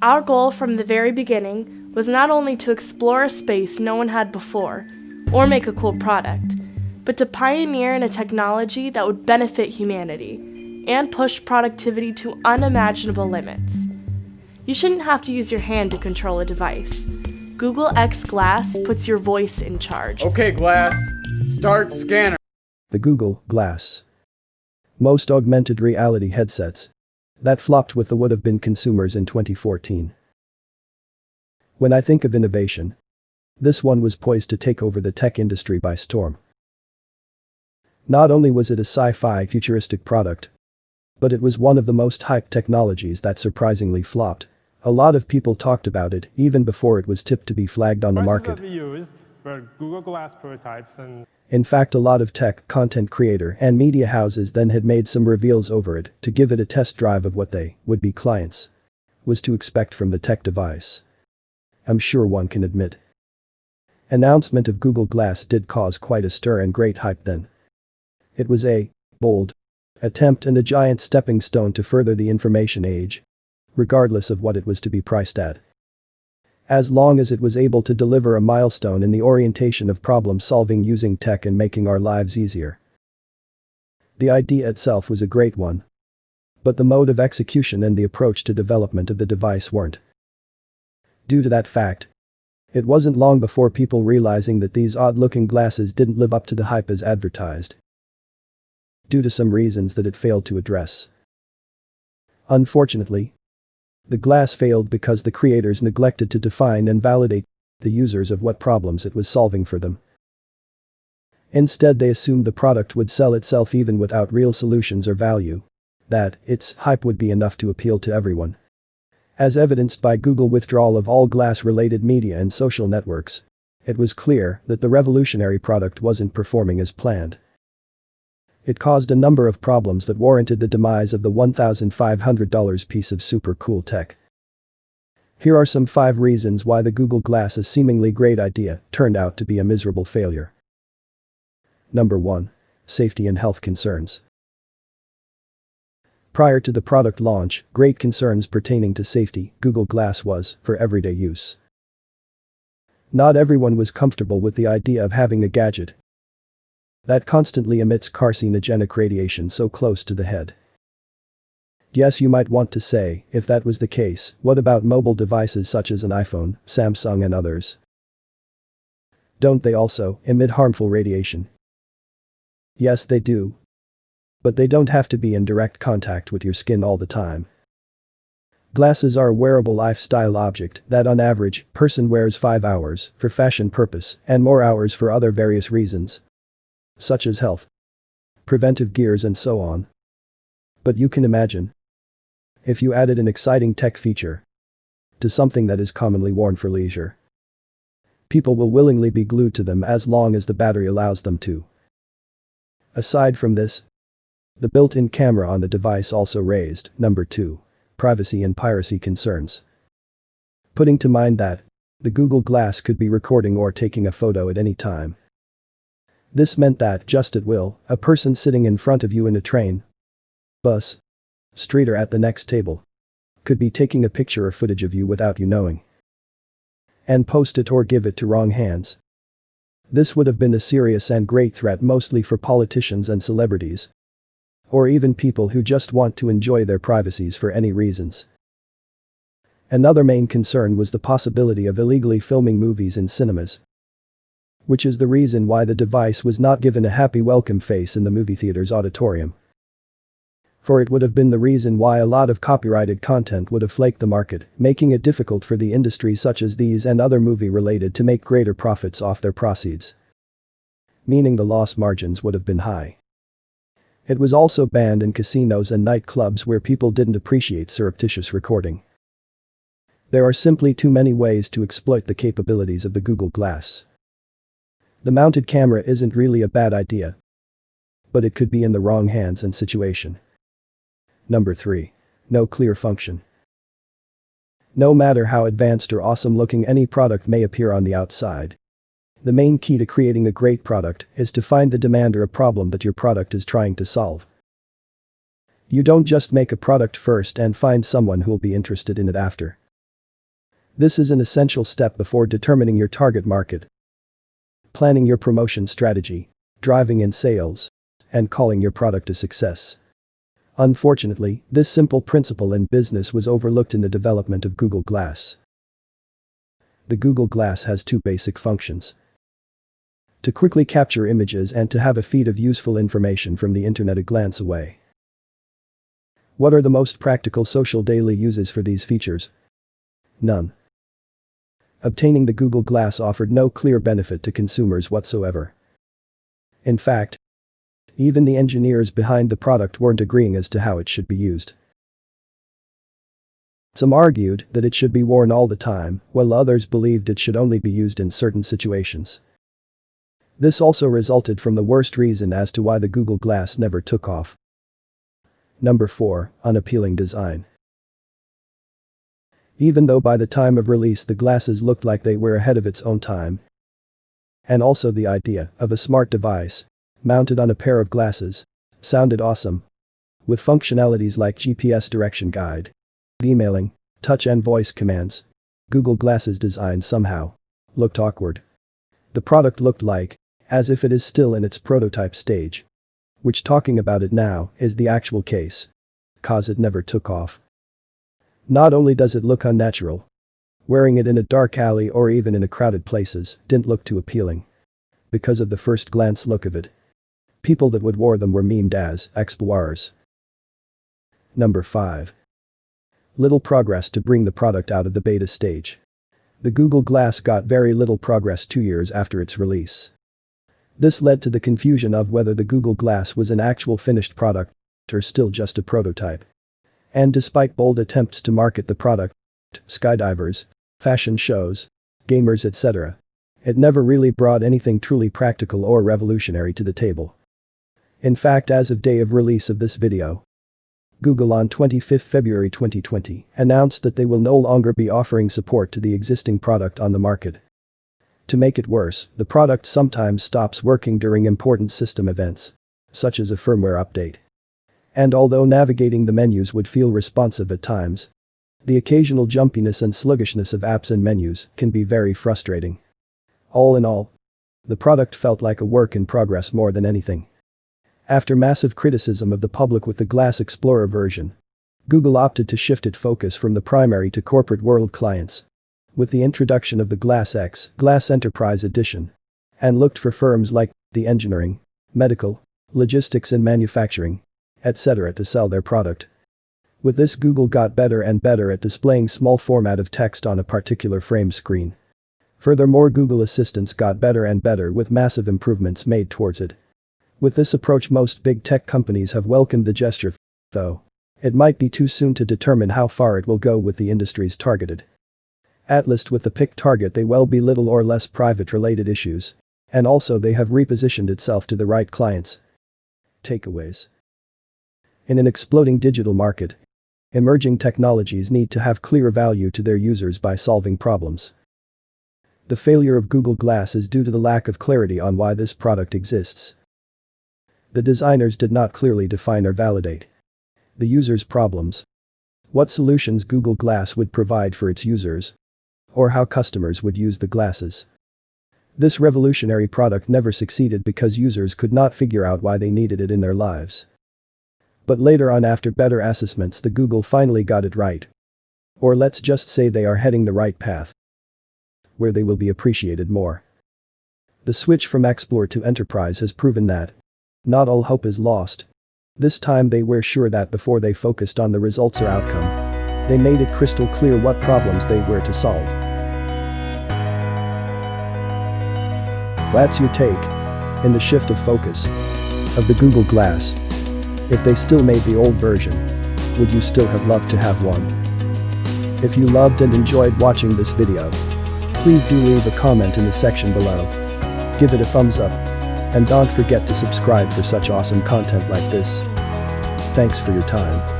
Our goal from the very beginning was not only to explore a space no one had before, or make a cool product, but to pioneer in a technology that would benefit humanity and push productivity to unimaginable limits. You shouldn't have to use your hand to control a device. Google X Glass puts your voice in charge. Okay, Glass, start scanner. The Google Glass. Most augmented reality headsets that flopped with the would-have-been consumers in 2014. When I think of innovation, this one was poised to take over the tech industry by storm. Not only was it a sci-fi futuristic product, but it was one of the most hyped technologies that surprisingly flopped. A lot of people talked about it even before it was tipped to be flagged on the market. That we used were Google Glass prototypes and In fact, a lot of tech, content creator, and media houses then had made some reveals over it to give it a test drive of what they, would-be clients, was to expect from the tech device. I'm sure one can admit. Announcement of Google Glass did cause quite a stir and great hype then. It was a bold attempt and a giant stepping stone to further the information age, regardless of what it was to be priced at. As long as it was able to deliver a milestone in the orientation of problem solving using tech and making our lives easier. The idea itself was a great one. But the mode of execution and the approach to development of the device weren't. Due to that fact, it wasn't long before people realizing that these odd-looking glasses didn't live up to the hype as advertised. Due to some reasons that it failed to address. Unfortunately, the glass failed because the creators neglected to define and validate the users of what problems it was solving for them. Instead, they assumed the product would sell itself even without real solutions or value. That its hype would be enough to appeal to everyone. As evidenced by Google withdrawal of all glass-related media and social networks, it was clear that the revolutionary product wasn't performing as planned. It caused a number of problems that warranted the demise of the $1,500 piece of super cool tech. Here are some 5 reasons why the Google Glass, a seemingly great idea, turned out to be a miserable failure. Number 1. Safety and health concerns. Prior to the product launch, great concerns pertaining to safety, Google Glass was for everyday use. Not everyone was comfortable with the idea of having a gadget that constantly emits carcinogenic radiation so close to the head. Yes, you might want to say, if that was the case, what about mobile devices such as an iPhone, Samsung and others? Don't they also emit harmful radiation? Yes, they do. But they don't have to be in direct contact with your skin all the time. Glasses are a wearable lifestyle object that on average, person wears 5 hours for fashion purpose and more hours for other various reasons, such as health, preventive gears and so on. But you can imagine if you added an exciting tech feature to something that is commonly worn for leisure. People will willingly be glued to them as long as the battery allows them to. Aside from this, the built-in camera on the device also raised, number 2, privacy and piracy concerns. Putting to mind that the Google Glass could be recording or taking a photo at any time. This meant that, just at will, a person sitting in front of you in a train, bus, street or at the next table could be taking a picture or footage of you without you knowing and post it or give it to wrong hands. This would have been a serious and great threat mostly for politicians and celebrities, or even people who just want to enjoy their privacies for any reasons. Another main concern was the possibility of illegally filming movies in cinemas, which is the reason why the device was not given a happy welcome face in the movie theater's auditorium. For it would have been the reason why a lot of copyrighted content would have flaked the market, making it difficult for the industries such as these and other movie-related to make greater profits off their proceeds. Meaning the loss margins would have been high. It was also banned in casinos and nightclubs where people didn't appreciate surreptitious recording. There are simply too many ways to exploit the capabilities of the Google Glass. The mounted camera isn't really a bad idea, but it could be in the wrong hands and situation. Number 3. No clear function. No matter how advanced or awesome looking any product may appear on the outside, the main key to creating a great product is to find the demand or a problem that your product is trying to solve. You don't just make a product first and find someone who'll be interested in it after. This is an essential step before determining your target market, planning your promotion strategy, driving in sales, and calling your product a success. Unfortunately, this simple principle in business was overlooked in the development of Google Glass. The Google Glass has two basic functions: to quickly capture images and to have a feed of useful information from the internet a glance away. What are the most practical social daily uses for these features? None. Obtaining the Google Glass offered no clear benefit to consumers whatsoever. In fact, even the engineers behind the product weren't agreeing as to how it should be used. Some argued that it should be worn all the time, while others believed it should only be used in certain situations. This also resulted from the worst reason as to why the Google Glass never took off. Number 4, unappealing design. Even though by the time of release the glasses looked like they were ahead of its own time, and also the idea of a smart device mounted on a pair of glasses sounded awesome, with functionalities like GPS direction guide, emailing, touch and voice commands, Google Glass's design somehow looked awkward. The product looked like as if it is still in its prototype stage, which, talking about it now, is the actual case, cause it never took off. Not only does it look unnatural, wearing it in a dark alley or even in a crowded places didn't look too appealing. Because of the first glance look of it, people that would wore them were memed as explorers. Number 5. Little progress to bring the product out of the beta stage. The Google Glass got very little progress 2 years after its release. This led to the confusion of whether the Google Glass was an actual finished product or still just a prototype. And despite bold attempts to market the product, skydivers, fashion shows, gamers etc., it never really brought anything truly practical or revolutionary to the table. In fact, as of day of release of this video, Google on 25 February 2020 announced that they will no longer be offering support to the existing product on the market. To make it worse, the product sometimes stops working during important system events, such as a firmware update. And although navigating the menus would feel responsive at times, the occasional jumpiness and sluggishness of apps and menus can be very frustrating. All in all, the product felt like a work in progress more than anything. After massive criticism of the public with the Glass Explorer version, Google opted to shift its focus from the primary to corporate world clients with the introduction of the Glass X, Glass Enterprise Edition, and looked for firms like the engineering, medical, logistics and manufacturing, etc. to sell their product. With this, Google got better and better at displaying small format of text on a particular frame screen. Furthermore, Google Assistants got better and better with massive improvements made towards it. With this approach, most big tech companies have welcomed the gesture, though it might be too soon to determine how far it will go with the industries targeted. At least with the picked target they will be little or less private related issues, and also they have repositioned itself to the right clients. Takeaways. In an exploding digital market, emerging technologies need to have clear value to their users by solving problems. The failure of Google Glass is due to the lack of clarity on why this product exists. The designers did not clearly define or validate the user's problems, what solutions Google Glass would provide for its users, or how customers would use the glasses. This revolutionary product never succeeded because users could not figure out why they needed it in their lives. But later on, after better assessments, the Google finally got it right. Or let's just say they are heading the right path, where they will be appreciated more. The switch from Explorer to Enterprise has proven that not all hope is lost. This time they were sure that before they focused on the results or outcome, they made it crystal clear what problems they were to solve. That's your take in the shift of focus of the Google Glass. If they still made the old version, would you still have loved to have one? If you loved and enjoyed watching this video, please do leave a comment in the section below. Give it a thumbs up, and don't forget to subscribe for such awesome content like this. Thanks for your time.